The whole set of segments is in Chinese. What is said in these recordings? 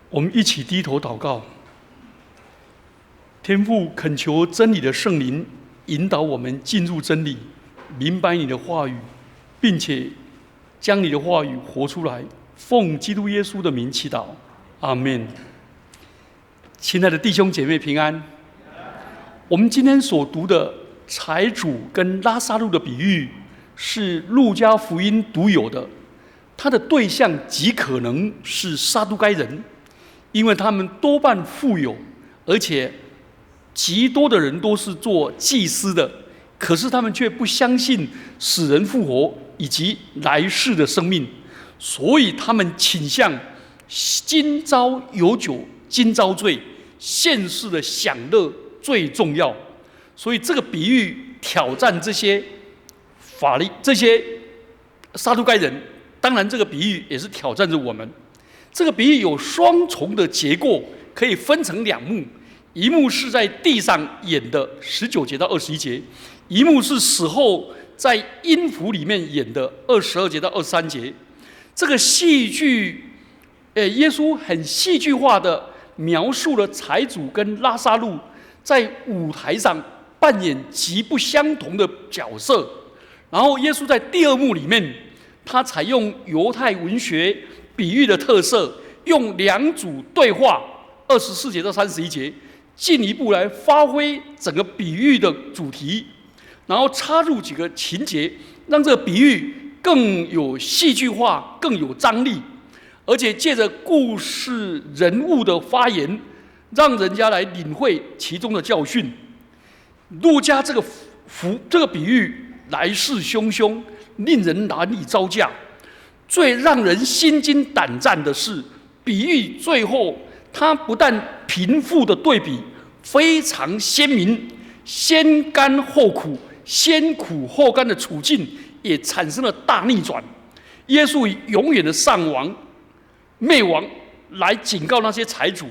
我们一起低头祷告。天父，恳求真理的圣灵引导我们进入真理，明白你的话语，并且将你的话语活出来。奉基督耶稣的名祈祷，阿们。亲爱的弟兄姐妹平安。我们今天所读的财主跟拉撒路的比喻是路加福音独有的，它的对象极可能是撒都该人，因为他们多半富有，而且极多的人都是做祭司的，可是他们却不相信死人复活以及来世的生命，所以他们倾向今朝有酒今朝醉，现世的享乐最重要。所以这个比喻挑战这些撒都该人，当然这个比喻也是挑战着我们。这个比喻有双重的结构，可以分成两幕，一幕是在地上演的19节到21节，一幕是死后在阴府里面演的22节到23节。这个戏剧，耶稣很戏剧化的描述了财主跟拉撒路在舞台上扮演极不相同的角色。然后耶稣在第二幕里面，他采用犹太文学比喻的特色，用两组对话24节到31节，进一步来发挥整个比喻的主题，然后插入几个情节，让这个比喻更有戏剧化，更有张力，而且借着故事人物的发言，让人家来领会其中的教训。路加这个比喻来势汹汹，令人难以招架。最让人心惊胆战的是，比喻最后他不但贫富的对比非常鲜明，先甘后苦、先苦后甘的处境也产生了大逆转。耶稣以永远的丧亡、灭亡来警告那些财主，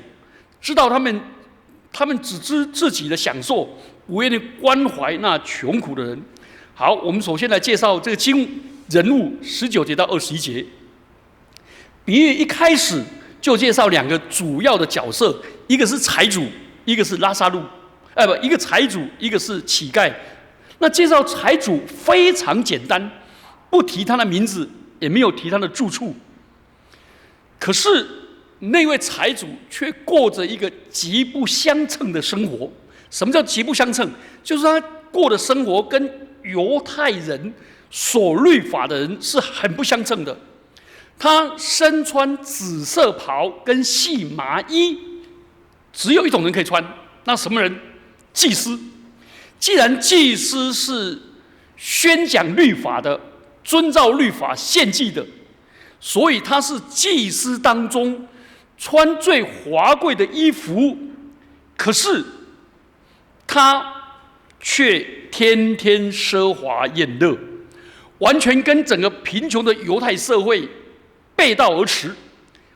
知道他们只知自己的享受，不愿意关怀那穷苦的人。好，我们首先来介绍这个人物19节到21节。比喻一开始就介绍两个主要的角色，一个是财主，一个是拉撒路。一个财主，一个是乞丐。那介绍财主非常简单，不提他的名字，也没有提他的住处。可是那位财主却过着一个极不相称的生活。什么叫极不相称？就是他过的生活跟犹太人守律法的人是很不相称的。他身穿紫色袍跟细麻衣，只有一种人可以穿，那什么人？祭司。既然祭司是宣讲律法的，遵照律法献祭的，所以他是祭司当中穿最华贵的衣服。可是他却天天奢华宴乐，完全跟整个贫穷的犹太社会背道而驰。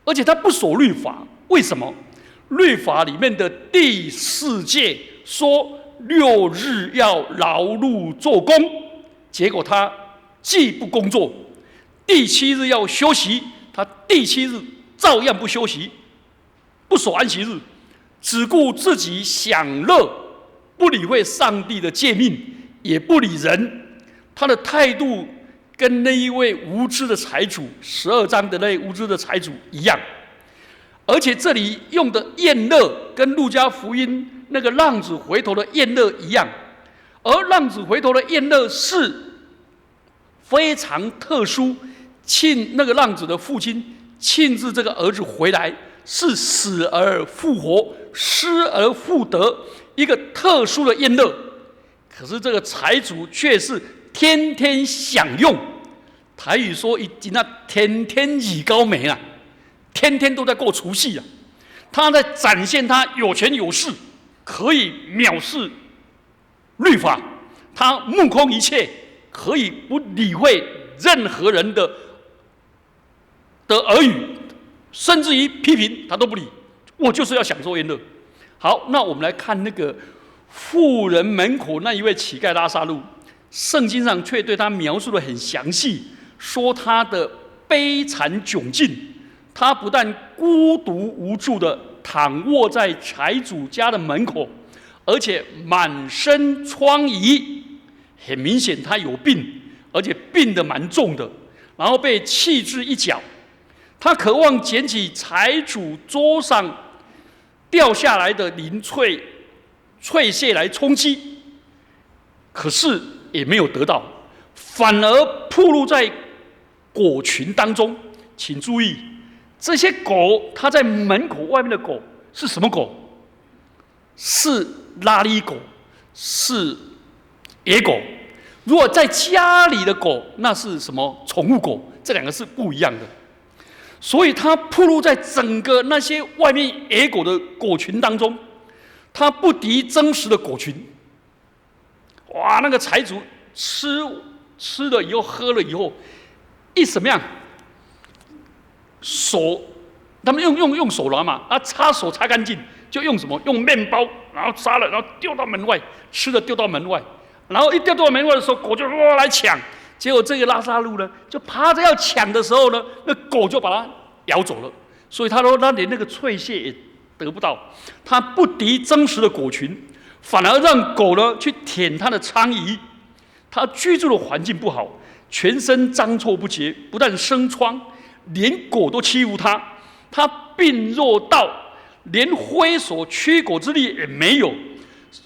而且他不守律法，为什么？律法里面的第4诫说6日要劳碌做工，结果他既不工作，第7日要休息，他第7日照样不休息，不守安息日，只顾自己享乐，不理会上帝的诫命，也不理人。他的态度跟那一位无知的财主，12章的那位无知的财主一样。而且这里用的宴乐跟路加福音那个浪子回头的宴乐一样，而浪子回头的宴乐是非常特殊，那个浪子的父亲庆祝这个儿子回来，是死而复活、失而复得，一个特殊的宴乐。可是这个财主却是天天享用，台语说那天天以高梅啊，天天都在过除夕啊。他在展现他有权有势，可以藐视律法，他目空一切，可以不理会任何人的耳语，甚至于批评他都不理，我就是要享受宴乐。好，那我们来看那个富人门口那一位乞丐拉撒路，圣经上却对他描述得很详细，说他的悲惨窘境，他不但孤独无助地躺卧在财主家的门口，而且满身疮痍，很明显他有病，而且病得蛮重的，然后被弃置一角。他渴望捡起财主桌上掉下来的零碎屑来充饥，可是也没有得到，反而暴露在狗群当中。请注意，这些狗，它在门口外面的狗是什么狗？是拉力狗，是野狗。如果在家里的狗，那是什么？宠物狗，这两个是不一样的。所以它暴露在整个那些外面野狗的狗群当中，它不敌真实的狗群。哇，那个财主吃了以后，喝了以后，什么样？手，他们用手拿嘛，擦手擦干净，就用什么？用面包，然后擦了，然后丢到门外，吃了丢到门外，然后一丢到门外的时候，狗就来抢。结果这个拉撒路呢，就趴着要抢的时候呢，那狗就把它咬走了。所以他说，他连那个脆屑也得不到，他不敌真实的狗群，反而让狗呢去舔他的疮痍。他居住的环境不好，全身脏臭不洁，不但生疮，连狗都欺负他。他病弱到连挥手驱狗之力也没有，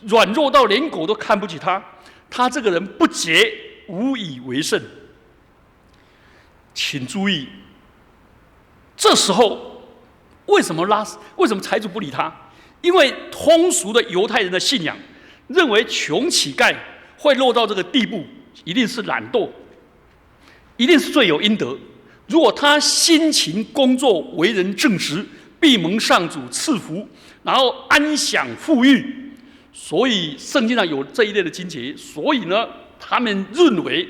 软弱到连狗都看不起他。他这个人不洁，无以为胜。请注意，这时候为什么财主不理他？因为通俗的犹太人的信仰认为，穷乞丐会落到这个地步，一定是懒惰，一定是罪有应得。如果他辛勤工作，为人正直，必蒙上主赐福，然后安享富裕。所以圣经上有这一类的经节，所以呢，他们认为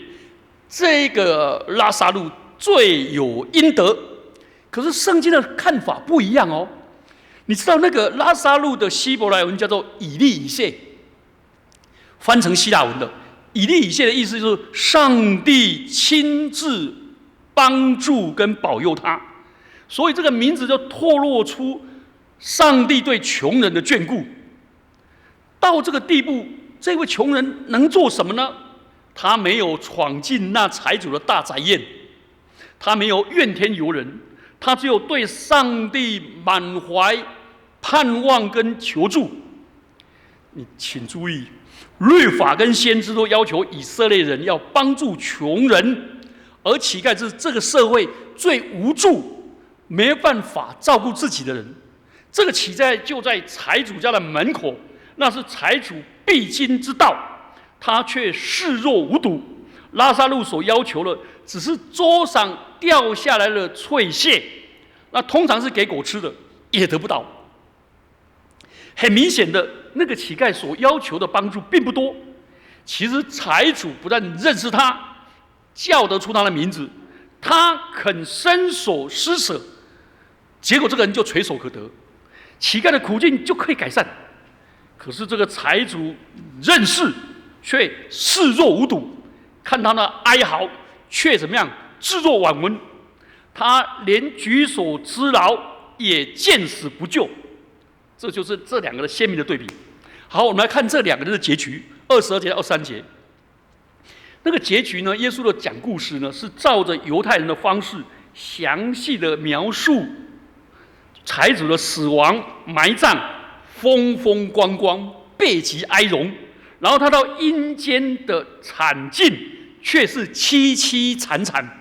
这个拉撒路罪有应得。可是圣经的看法不一样哦。你知道那个拉撒路的希伯来文叫做以利以谢，翻成希腊文的以利以谢的意思就是上帝亲自帮助跟保佑他，所以这个名字就透露出上帝对穷人的眷顾。到这个地步，这位穷人能做什么呢？他没有闯进那财主的大宅院，他没有怨天尤人，他只有对上帝满怀盼望跟求助。你请注意，律法跟先知都要求以色列人要帮助穷人，而乞丐是这个社会最无助、没办法照顾自己的人。这个乞丐就在财主家的门口，那是财主必经之道，他却视若无睹。拉撒路所要求的只是桌上掉下来的脆屑，那通常是给狗吃的，也得不到。很明显的，那个乞丐所要求的帮助并不多。其实财主不但认识他，叫得出他的名字，他肯伸手施舍，结果这个人就垂手可得，乞丐的苦境就可以改善。可是这个财主认识，却视若无睹，看他的哀嚎，却怎么样？置若罔闻。他连举手之劳也见死不救。这就是这两个的鲜明的对比。好，我们来看这两个人的结局，22节到23节。那个结局呢，耶稣的讲故事呢，是照着犹太人的方式，详细的描述财主的死亡、埋葬、风风光光、背极哀荣，然后他到阴间的惨境，却是凄凄惨惨。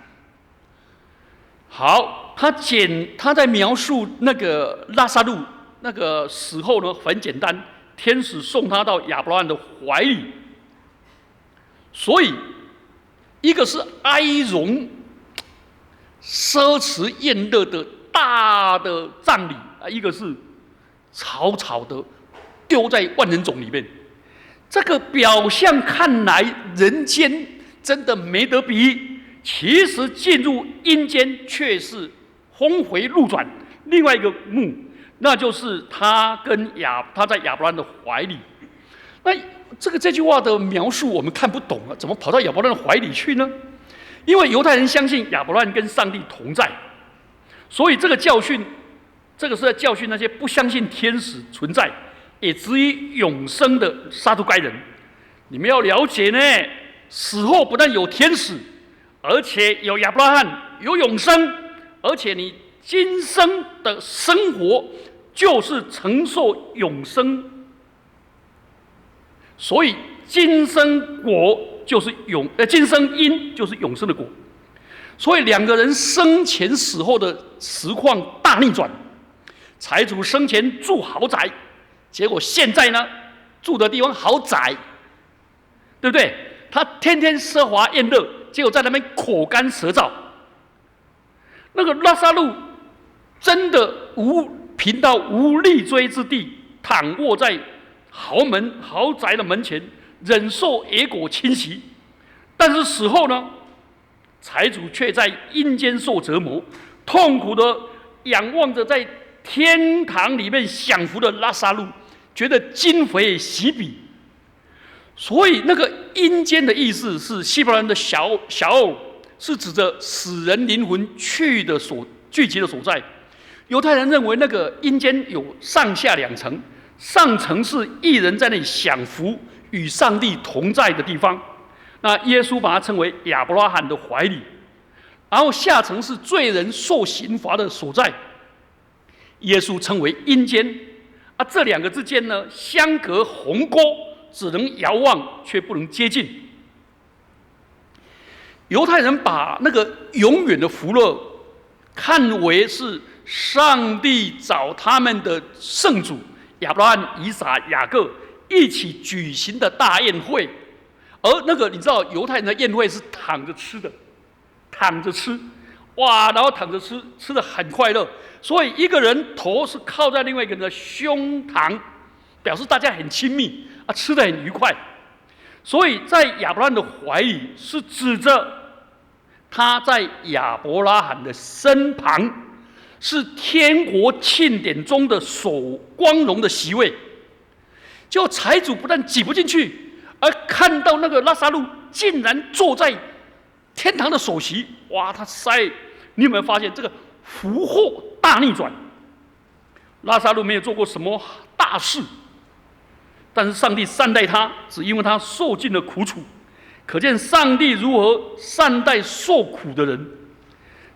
好，他在描述那个拉撒路那个死后呢，很简单，天使送他到亚伯拉罕的怀里。所以，一个是哀荣、奢侈宴乐的大的葬礼啊，一个是草草的丢在万人冢里面。这个表象看来，人间真的没得比，其实进入阴间却是峰回路转。另外一个幕，那就是他在亚伯兰的怀里。那这句话的描述我们看不懂了，怎么跑到亚伯兰的怀里去呢？因为犹太人相信亚伯兰跟上帝同在，所以这个教训，这个是在教训那些不相信天使存在，也质疑永生的撒都该人。你们要了解呢，死后不但有天使，而且有亚伯拉罕，有永生，而且你今生的生活就是承受永生。所以今生果就是今生因就是永生的果。所以两个人生前死后的实况大逆转。财主生前住豪宅，结果现在呢，住的地方豪宅，对不对？他天天奢华宴乐，结果在那边口干舌燥。那个拉撒路真的贫到无立锥之地，躺卧在豪宅的门前，忍受野果侵袭。但是死后呢，财主却在阴间受折磨，痛苦的仰望着在天堂里面享福的拉撒路，觉得今非昔比。所以那个阴间的意思是希伯来人的小偶，是指着死人灵魂聚集的所在。犹太人认为那个阴间有上下两层，上层是义人在那里享福与上帝同在的地方，那耶稣把它称为亚伯拉罕的怀里。然后下层是罪人受刑罚的所在，耶稣称为阴间。这两个之间呢，相隔鸿沟，只能遥望却不能接近。犹太人把那个永远的福乐看为是上帝找他们的圣主亚伯拉罕、以撒、雅各一起举行的大宴会。而那个你知道，犹太人的宴会是躺着吃的，躺着吃，哇，然后躺着吃，吃得很快乐。所以一个人头是靠在另外一个人的胸膛，表示大家很亲密吃得很愉快。所以在亚伯拉罕的怀里是指着他在亚伯拉罕的身旁，是天国庆典中的首光荣的席位。就财主不但挤不进去，而看到那个拉撒路竟然坐在天堂的首席，哇，他你有没有发现这个福祸大逆转？拉撒路没有做过什么大事，但是上帝善待他，只因为他受尽了苦楚。可见上帝如何善待受苦的人。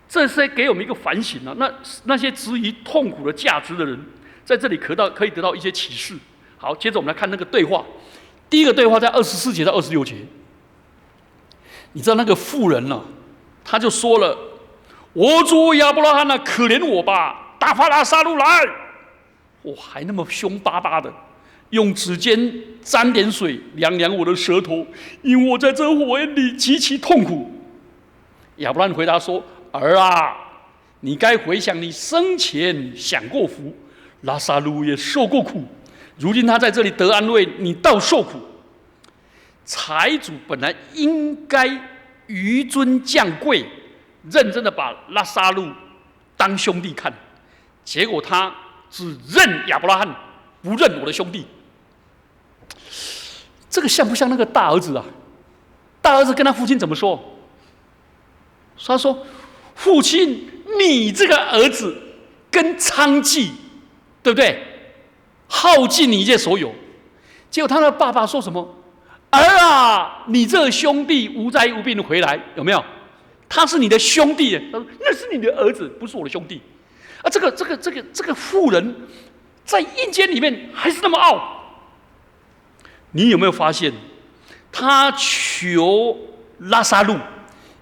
这些给我们一个反省啊！那些质疑痛苦的价值的人，在这里可以得到一些启示。好，接着我们来看那个对话。第一个对话在24节到26节。你知道那个妇人呢，他就说了：“我主亚伯拉罕啊，可怜我吧，打发拉撒路来。”还那么凶巴巴的，用指尖沾点水凉凉我的舌头，因为我在这火焰里极其痛苦。亚伯拉罕回答说：“儿啊，你该回想你生前享过福，拉撒路也受过苦，如今他在这里得安慰，你倒受苦。”财主本来应该纡尊降贵，认真的把拉撒路当兄弟看，结果他只认亚伯拉罕，不认我的兄弟。这个像不像那个大儿子啊？大儿子跟他父亲怎么说？他说：“父亲，你这个儿子跟娼妓，对不对？耗尽你一切所有。”结果他的爸爸说什么？“儿啊，你这个兄弟无灾无病回来，有没有？他是你的兄弟。”他说：“那是你的儿子，不是我的兄弟。”这个妇人在阴间里面还是那么傲。你有没有发现，他求拉撒路，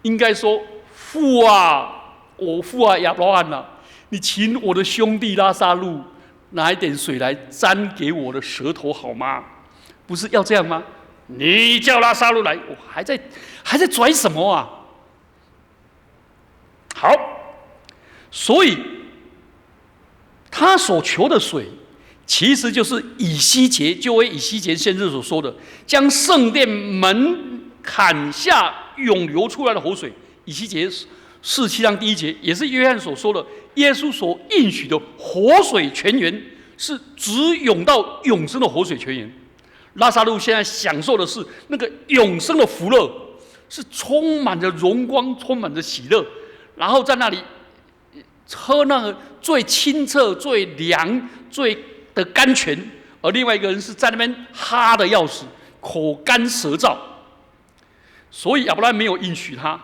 应该说：“父啊，我父啊，亚伯拉罕啊，你请我的兄弟拉撒路拿一点水来沾给我的舌头好吗？不是要这样吗？你叫拉撒路来，我还在拽什么啊？”好，所以他所求的水，其实就是以西结，就为以西结先知所说的，将圣殿门砍下涌流出来的活水。以西结47章第1节，也是约翰所说的，耶稣所应许的活水泉源，是直涌到永生的活水泉源。拉撒路现在享受的是那个永生的福乐，是充满着荣光，充满着喜乐，然后在那里喝那个最清澈、最凉、最的甘泉，而另外一个人是在那边哈的要死，口干舌燥。所以亚伯拉罕没有应许他，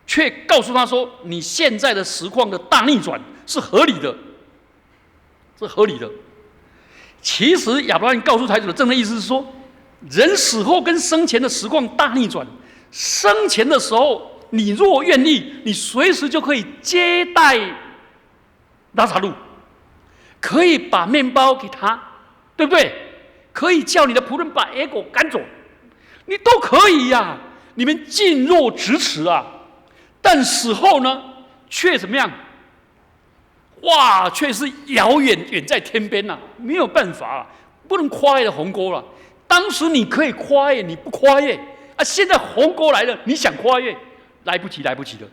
却告诉他说：“你现在的实况的大逆转是合理的，是合理的。”其实亚伯拉罕告诉财主的真正意思是说，人死后跟生前的实况大逆转。生前的时候，你若愿意，你随时就可以接待拉撒路，可以把面包给他，对不对？可以叫你的仆人把野狗赶走，你都可以呀。你们噤若咫尺啊！但死后呢，却怎么样？哇，却是遥远远在天边呐、没有办法、不能跨越的鸿沟了。当时你可以跨越，你不跨越啊！现在鸿沟来了，你想跨越，来不及，来不及了。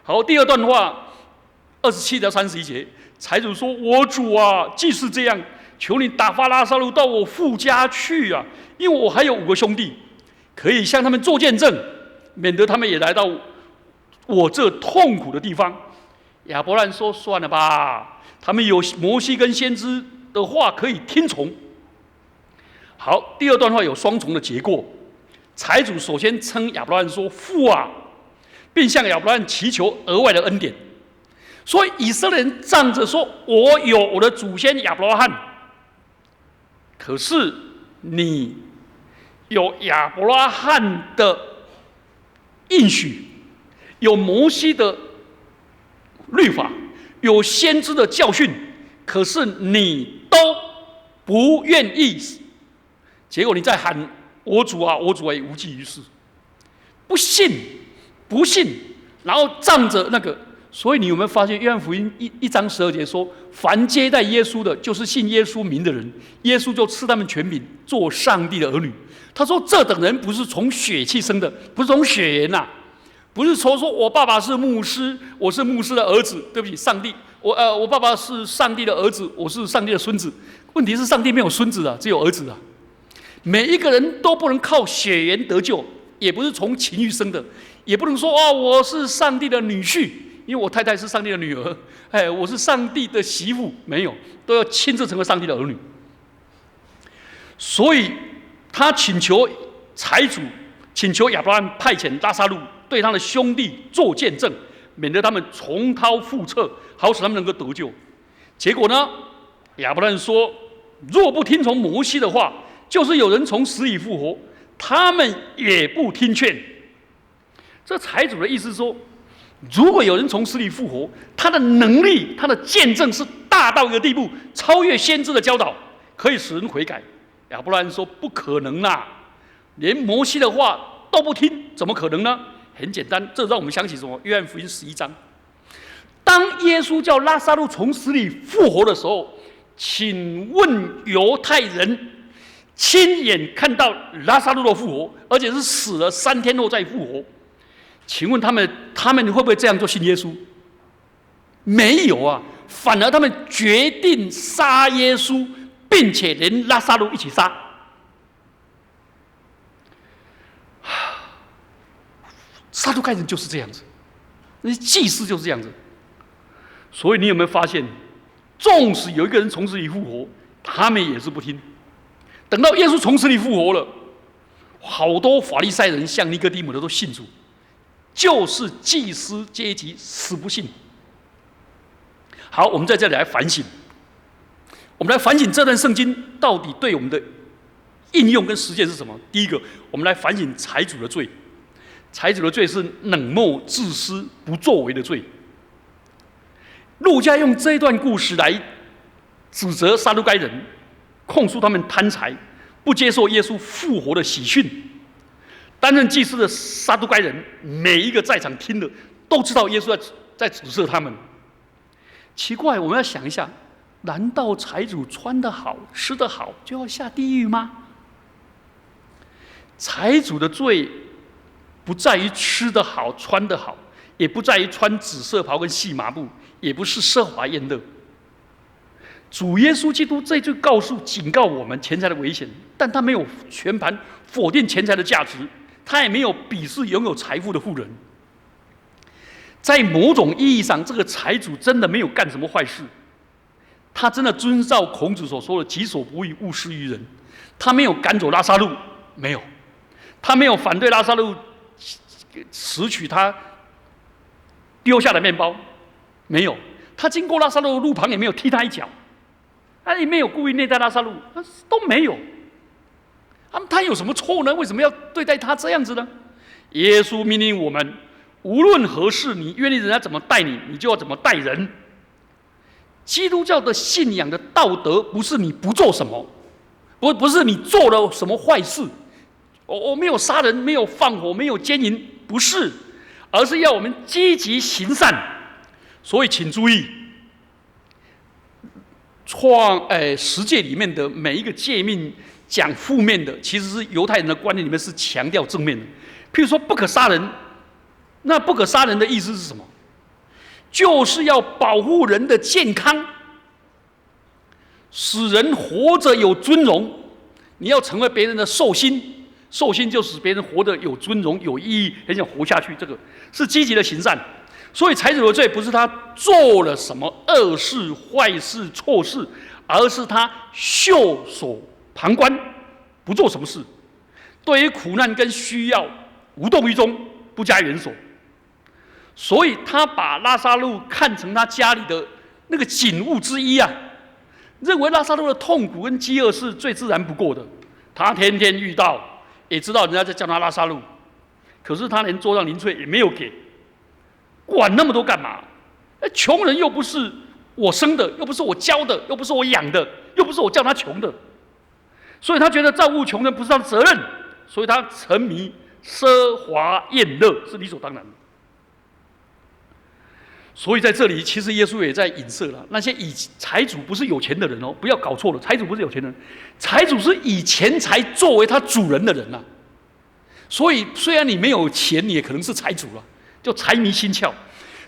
好，第二段话，27到31节，财主说：“我主啊，既是这样，求你打发拉撒路到我父家去啊，因为我还有5个兄弟。”可以向他们做见证，免得他们也来到我这痛苦的地方。亚伯兰说：“算了吧，他们有摩西跟先知的话可以听从。”好，第二段话有双重的结果。财主首先称亚伯兰说：“父啊”，并向亚伯兰祈求额外的恩典。所以以色列人仗着说：“我有我的祖先亚伯拉罕。”可是你有亚伯拉罕的应许，有摩西的律法，有先知的教训，可是你都不愿意，结果你在喊我主啊，我主啊，也无济于事。不信，不信，然后仗着那个，所以你有没有发现，约翰福音1章12节说，凡接待耶稣的，就是信耶稣名的人，耶稣就赐他们权柄，做上帝的儿女。他说：“这等人不是从血气生的，不是从血缘呐、不是说我爸爸是牧师，我是牧师的儿子。对不起，上帝，我爸爸是上帝的儿子，我是上帝的孙子。问题是上帝没有孙子啊，只有儿子啊。每一个人都不能靠血缘得救，也不是从情欲生的，也不能说我是上帝的女婿，因为我太太是上帝的女儿。我是上帝的媳妇，没有，都要亲自成为上帝的儿女。所以。”他请求财主，请求亚伯拉罕派遣拉撒路对他的兄弟做见证，免得他们重蹈覆辙，好使他们能够得救。结果呢，亚伯拉罕说：“若不听从摩西的话，就是有人从死里复活，他们也不听劝。”这财主的意思是说，如果有人从死里复活，他的能力、他的见证是大到一个地步，超越先知的教导，可以使人悔改。亚伯拉罕说：“不可能啦，连摩西的话都不听，怎么可能呢？”很简单，这让我们想起什么？约翰福音11章，当耶稣叫拉撒路从死里复活的时候，请问犹太人亲眼看到拉撒路的复活，而且是死了3天后再复活，请问他们会不会这样做信耶稣？没有啊，反而他们决定杀耶稣。并且连拉撒路一起杀，撒都该人就是这样子，那些祭司就是这样子。所以你有没有发现，纵使有一个人从死里复活，他们也是不听。等到耶稣从死里复活了，好多法利赛人像尼哥底母的都信主，就是祭司阶级死不信。好，我们在这里来反省。我们来反省这段圣经到底对我们的应用跟实践是什么？第一个，我们来反省财主的罪。财主的罪是冷漠、自私、不作为的罪。路加用这一段故事来指责撒都该人，控诉他们贪财，不接受耶稣复活的喜讯。担任祭司的撒都该人，每一个在场听的都知道耶稣在指责他们。奇怪，我们要想一下。难道财主穿得好、吃得好就要下地狱吗？财主的罪不在于吃得好、穿得好，也不在于穿紫色袍跟细麻布，也不是奢华宴乐。主耶稣基督这句警告我们钱财的危险，但他没有全盘否定钱财的价值，他也没有鄙视拥有财富的富人。在某种意义上，这个财主真的没有干什么坏事，他真的遵照孔子所说的“己所不欲，勿施于人”。他没有赶走拉撒路，没有；他没有反对拉撒路拾取他丢下的面包，没有；他经过拉撒路的路旁也没有踢他一脚，他也没有故意虐待拉撒路，都没有。他有什么错呢？为什么要对待他这样子呢？耶稣命令我们，无论何事，你愿意人家怎么待你，你就要怎么待人。基督教的信仰的道德，不是你不做什么，不是你做了什么坏事，我没有杀人，没有放火，没有奸淫，不是，而是要我们积极行善。所以请注意，十诫里面的每一个诫命讲负面的，其实是犹太人的观念里面是强调正面的。譬如说不可杀人，那不可杀人的意思是什么？就是要保护人的健康，使人活着有尊荣。你要成为别人的寿星，寿星就使别人活得有尊荣、有意义，很想活下去。这个是积极的行善。所以财主的罪不是他做了什么恶事、坏事、错事，而是他袖手旁观，不做什么事，对于苦难跟需要无动于衷，不加援手。所以他把拉撒路看成他家里的那个景物之一啊，认为拉撒路的痛苦跟饥饿是最自然不过的。他天天遇到，也知道人家在叫他拉撒路，可是他连桌上零碎也没有给，管那么多干嘛？穷人又不是我生的，又不是我教的，又不是我养的，又不是我叫他穷的，所以他觉得照顾穷人不是他的责任，所以他沉迷奢华宴乐是理所当然的。所以在这里，其实耶稣也在影射了那些以财主不是有钱的人哦，不要搞错了，财主不是有钱人，财主是以钱财作为他主人的人啊。所以虽然你没有钱，你也可能是财主了，就财迷心窍，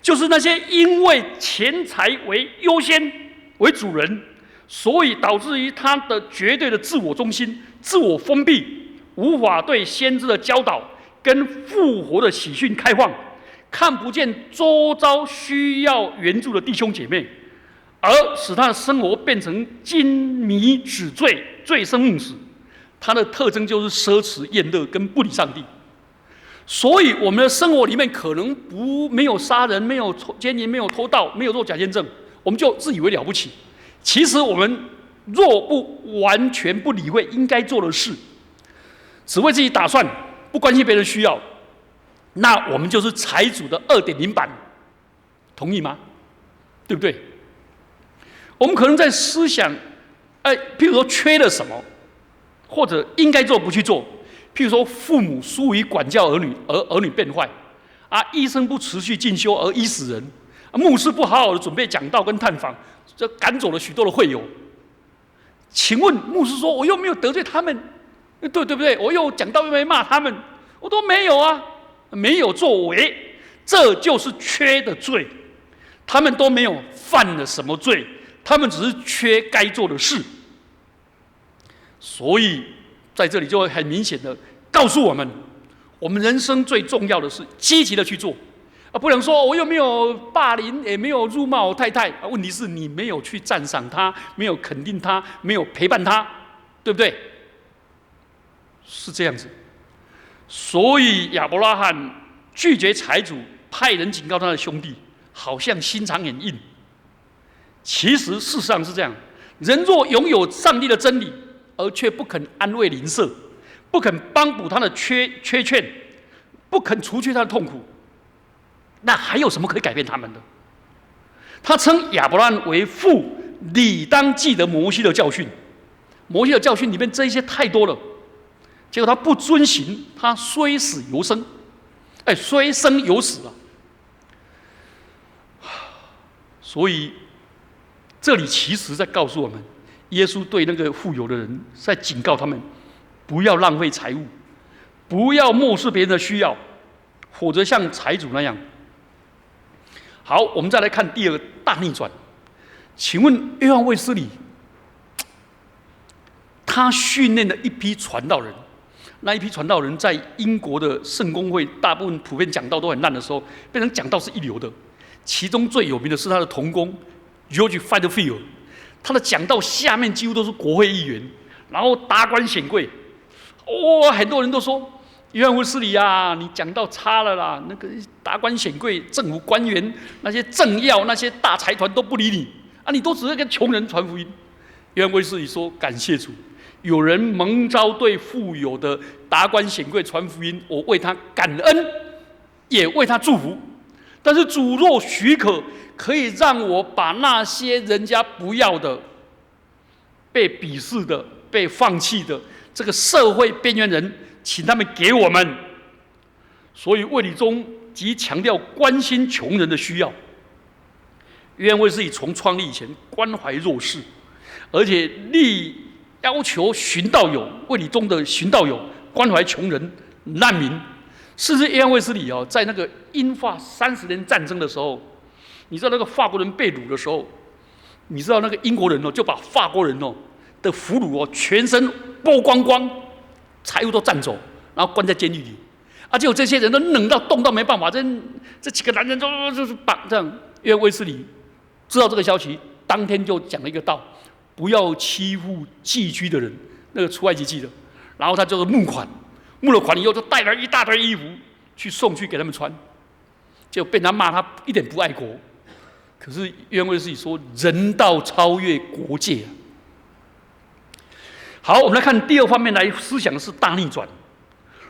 就是那些因为钱财为优先为主人，所以导致于他的绝对的自我中心、自我封闭，无法对先知的教导跟复活的喜讯开放。看不见周遭需要援助的弟兄姐妹，而使他的生活变成金迷纸醉、醉生梦死。他的特征就是奢侈、宴乐跟不理上帝。所以我们的生活里面可能没有杀人、没有奸淫、没有偷盗、没有做假见证，我们就自以为了不起。其实我们若不完全不理会应该做的事，只为自己打算，不关心别人需要，那我们就是财主的2.0版，同意吗？对不对？我们可能在思想，譬如说缺了什么，或者应该做不去做，譬如说父母疏于管教儿女，而儿女变坏，医生不持续进修而医死人，牧师不好好的准备讲道跟探访，这赶走了许多的会友。请问牧师说我又没有得罪他们，对不对？我又讲道又没骂他们，我都没有啊。没有作为，这就是缺的罪。他们都没有犯了什么罪，他们只是缺该做的事。所以在这里就会很明显的告诉我们，我们人生最重要的是积极的去做，不能说我又没有霸凌，也没有辱骂我太太。问题是你没有去赞赏她，没有肯定她，没有陪伴她，对不对？是这样子。所以亚伯拉罕拒绝财主，派人警告他的兄弟，好像心肠很硬。其实事实上是这样：人若拥有上帝的真理，而却不肯安慰邻舍，不肯帮补他的缺欠，不肯除去他的痛苦，那还有什么可以改变他们的？他称亚伯拉罕为父，理当记得摩西的教训。摩西的教训里面这一些太多了。结果他不遵行，他虽死犹生，虽生犹死了。所以这里其实在告诉我们，耶稣对那个富有的人在警告他们，不要浪费财物，不要漠视别人的需要，否则像财主那样。好，我们再来看第二个大逆转。请问约翰卫斯理，他训练了一批传道人。那一批传道人在英国的圣公会，大部分普遍讲道都很烂的时候，变成讲道是一流的。其中最有名的是他的同工 George Fifield， 他的讲道下面几乎都是国会议员，然后达官显贵。很多人都说约翰卫斯理啊，你讲道差了啦，那个达官显贵、政府官员、那些政要、那些大财团都不理你啊，你都只是跟穷人传福音。约翰卫斯理说：“感谢主，有人蒙召对富有的达官显贵传福音，我为他感恩，也为他祝福。但是主若许可，可以让我把那些人家不要的、被鄙视的、被放弃的这个社会边缘人，请他们给我们。所以卫理中极强调关心穷人的需要。约翰卫斯理从创立以前关怀弱势，而且要求寻道友，卫理中的寻道友关怀穷人、难民。甚至约翰卫斯理在那个英法30年战争的时候，你知道那个法国人被掳的时候，你知道那个英国人就把法国人的俘虏全身剥光光，财物都占走，然后关在监狱里。结果这些人都冷到冻到没办法，这几个男人就是绑这样。约翰卫斯理知道这个消息，当天就讲了一个道：不要欺负寄居的人，那个出埃及记的。然后他就是募款，募了款以后，就带了一大堆衣服去送去给他们穿，结果被人家骂他一点不爱国。可是约翰卫斯理说，人道超越国界。好，我们来看第二方面来思想的是大逆转。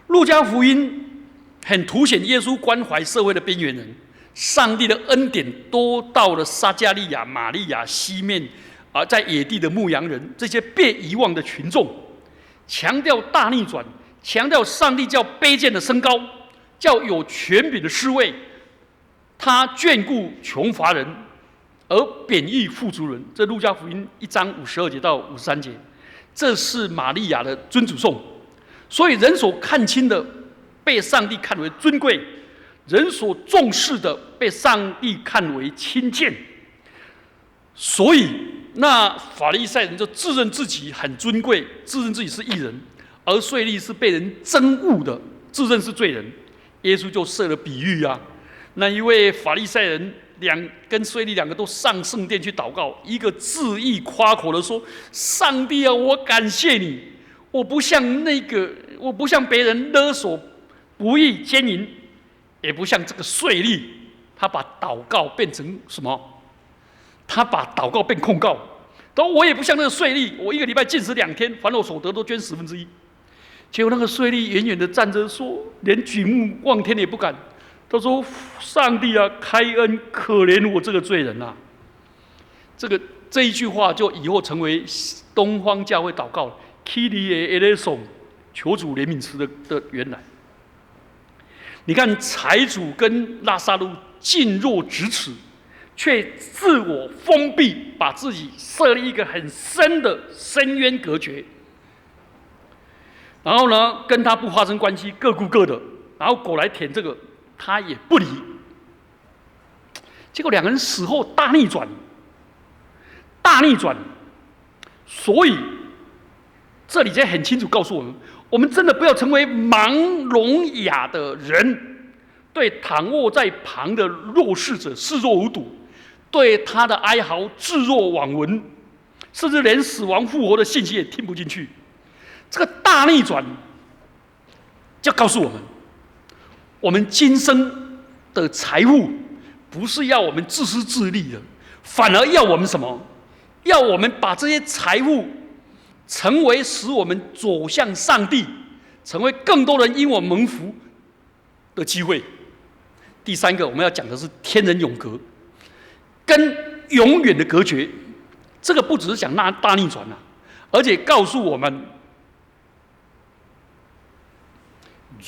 路加福音很凸显耶稣关怀社会的边缘人，上帝的恩典多到了撒加利亚、玛利亚、西面在野地的牧羊人这些被遗忘的群众，强调大逆转，强调上帝叫卑贱的升高，叫有权柄的失位，他眷顾穷乏人，而贬义富足人。这路加福音1章52节到53节，这是玛利亚的尊主颂。所以人所看轻的，被上帝看为尊贵；人所重视的，被上帝看为轻贱。所以那法利赛人就自认自己很尊贵，自认自己是义人，而税吏是被人憎恶的，自认是罪人。耶稣就设了比喻啊，那一位法利赛人跟税吏2个都上圣殿去祷告，一个自意夸口的说：“上帝啊，我感谢你，我不像别人勒索、不义、奸淫，也不像这个税吏。”他把祷告变成什么？他把祷告变控告。他说：“我也不像那个税吏，我1个礼拜禁食2天，凡我所得都捐1/10。”结果那个税吏远远的站着说，连举目望天也不敢。他说：“上帝啊，开恩可怜我这个罪人啊！”这一句话就以后成为东方教会祷告 Kyrie eleison， 求主怜悯慈的原来。你看财主跟拉撒路近若咫尺，却自我封闭，把自己设立一个很深的深渊隔绝。然后呢，跟他不发生关系，各顾各的。然后狗来舔这个，他也不理。结果2个人死后大逆转，大逆转。所以这里就很清楚告诉我们，我们真的不要成为盲聋哑的人，对躺卧在旁的弱势者视若无睹，对他的哀嚎置若罔闻，甚至连死亡复活的信息也听不进去。这个大逆转就告诉我们，我们今生的财富不是要我们自私自利的，反而要我们什么？要我们把这些财富成为使我们走向上帝，成为更多人因我蒙福的机会。第3个我们要讲的是天人永隔，跟永远的隔绝。这个不只是讲那大逆转而且告诉我们，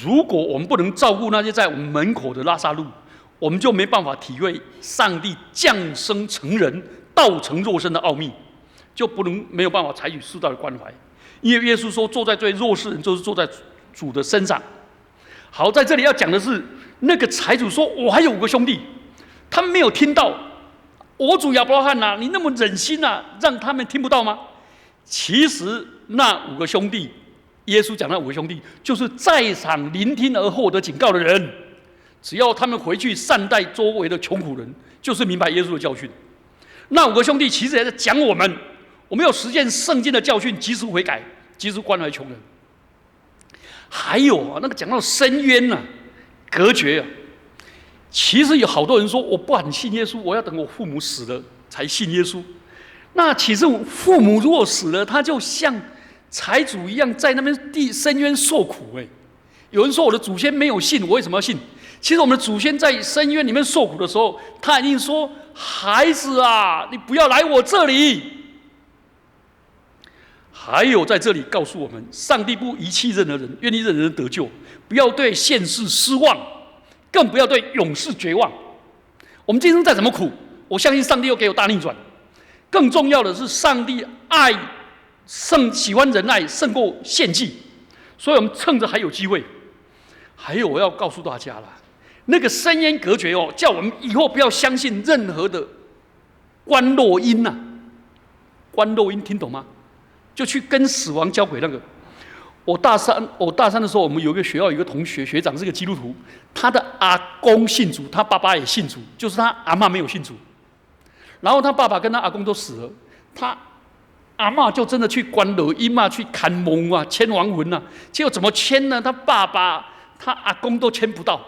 如果我们不能照顾那些在我们门口的拉撒路，我们就没办法体会上帝降生成人、道成肉身的奥秘，就没有办法采取适当的关怀。因为耶稣说，坐在最弱势人就是坐在主的身上。好，在这里要讲的是，那个财主说：“我还有5个兄弟，他们没有听到。我主亚伯拉罕啊，你那么忍心啊，让他们听不到吗？”其实那5个兄弟耶稣讲那5个兄弟，就是在场聆听而获得警告的人，只要他们回去善待周围的穷苦人，就是明白耶稣的教训。那5个兄弟其实也在讲我们要实践圣经的教训，及时悔改，及时关怀穷人。还有啊，那个讲到深渊啊，隔绝啊，其实有好多人说我不很信耶稣，我要等我父母死了才信耶稣。那其实父母如果死了，他就像财主一样在那边深渊受苦。有人说我的祖先没有信，我为什么要信？其实我们的祖先在深渊里面受苦的时候，他一定说：“孩子啊，你不要来我这里。”还有在这里告诉我们，上帝不遗弃任何人，愿意任何人得救。不要对现世失望，更不要对永世绝望。我们今生再怎么苦，我相信上帝又给我大逆转。更重要的是，上帝喜欢仁爱胜过献祭，所以我们趁着还有机会。还有我要告诉大家了，那个深渊隔绝哦，叫我们以后不要相信任何的观落阴呐。观落阴听懂吗？就去跟死亡交轨那个。我大三的时候，我们有一个学校有一个同学学长是个基督徒，他的阿公信主，他爸爸也信主，就是他阿嬷没有信主。然后他爸爸跟他阿公都死了，他阿嬷就真的去关落阴啊，去看墓啊，签亡魂啊。结果怎么签呢？他爸爸、他阿公都签不到。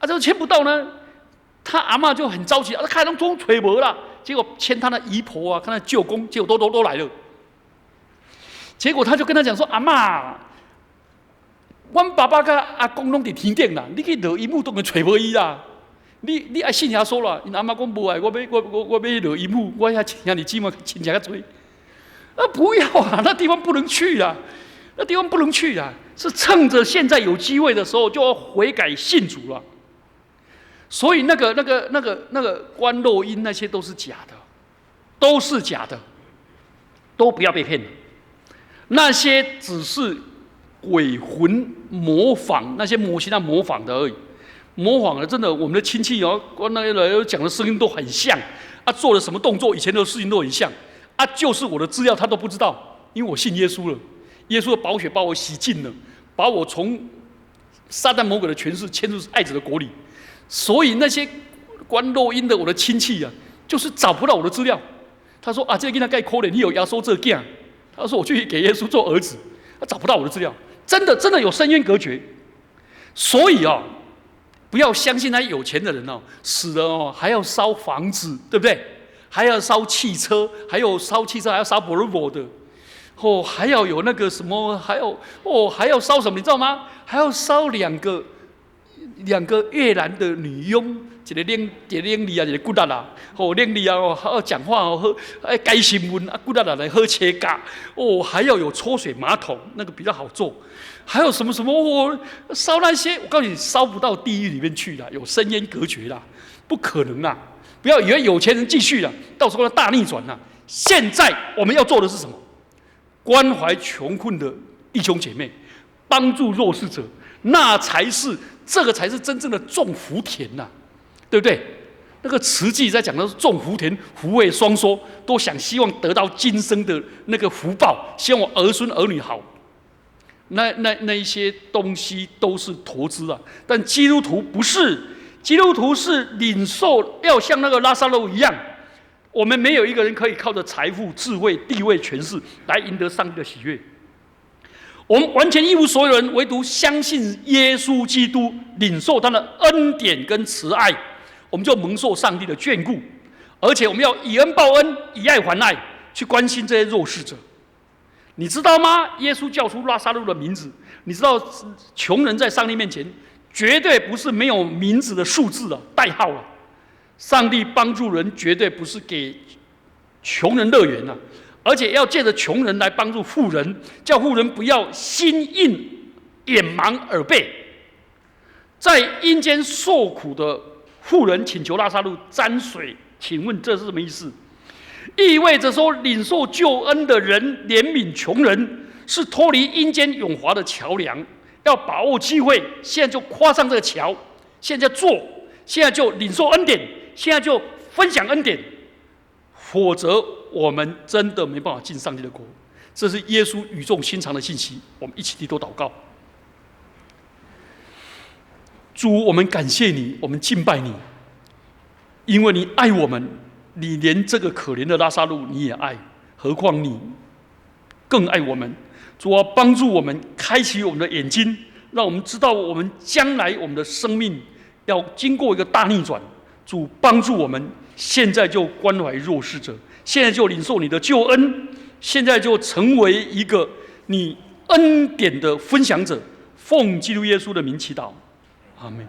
这个签不到呢，他阿嬷就很着急，他看他都找无啦。结果签他的姨婆啊，跟他舅公，结果都来了。结果他就跟他讲说：“阿嬷，阮爸爸跟阿公拢在天顶啦，你去落阴墓都能找无伊啦。你爱信耶稣啦，因阿嬷讲无爱，我要落阴墓，我遐兄弟姊妹亲戚较多。不要啊，那地方不能去啊，那地方不能去啊，是趁着现在有机会的时候就要悔改信主了。所以那个观落阴那些都是假的，都是假的，都不要被骗了。那些只是鬼魂模仿，那些魔形模仿的而已。模仿的真的，我们的亲戚哦，那个讲的声音都很像啊，做了什么动作，以前的事情都很像啊，就是我的资料他都不知道，因为我信耶稣了，耶稣的宝血把我洗净了，把我从撒旦魔鬼的权势迁入爱子的国里。所以那些观落阴的我的亲戚啊，就是找不到我的资料。他说啊，这个囡仔该可怜，你有耶稣这囝。他说我去给耶稣做儿子，他找不到我的资料，真的有深渊隔绝。所以啊，不要相信那有钱的人哦，死了哦还要烧房子，对不对？还要烧汽车，还要烧 Volvo 的，还要有那个什么，还要烧什么？你知道吗？还要烧两个越南的女佣，一个拎梨啊，一个骨力啦，拎梨啊，好讲话哦，改新闻啊，骨力啦来喝切嘎，还要有抽水马桶，那个比较好做，还有什么烧那些，我告诉你，烧不到地狱里面去啦，有深渊隔绝啦，不可能啦！不要以为有钱人继续啦，到时候大逆转啦。现在我们要做的是什么？关怀穷困的弟兄姐妹，帮助弱势者，这个才是真正的种福田呐，对不对？那个慈济在讲的是种福田，福慧双收，都希望得到今生的那个福报，希望我儿孙儿女好。那一些东西都是投资啊，但基督徒不是，基督徒是领受，要像那个拉撒路一样。我们没有一个人可以靠着财富、智慧、地位、权势来赢得上帝的喜悦。我们完全一无所有人，唯独相信耶稣基督，领受他的恩典跟慈爱，我们就蒙受上帝的眷顾。而且我们要以恩报恩，以爱还爱，去关心这些弱势者。你知道吗？耶稣叫出拉撒路的名字，你知道穷人在上帝面前绝对不是没有名字的数字啊，代号啊。上帝帮助人绝对不是给穷人乐园啊，而且要借着穷人来帮助富人，叫富人不要心硬、眼盲耳背。在阴间受苦的富人请求拉撒路沾水，请问这是什么意思？意味着说，领受救恩的人怜悯穷人，是脱离阴间永华的桥梁。要把握机会，现在就跨上这个桥，现在做，现在就领受恩典，现在就分享恩典。否则，我们真的没办法进上帝的国。这是耶稣语重心长的信息。我们一起低头祷告。主，我们感谢你，我们敬拜你，因为你爱我们，你连这个可怜的拉撒路你也爱，何况你更爱我们。主啊，帮助我们开启我们的眼睛，让我们知道我们将来我们的生命要经过一个大逆转。主帮助我们，现在就关怀弱势者，现在就领受你的救恩，现在就成为一个你恩典的分享者。奉基督耶稣的名祈祷，阿们。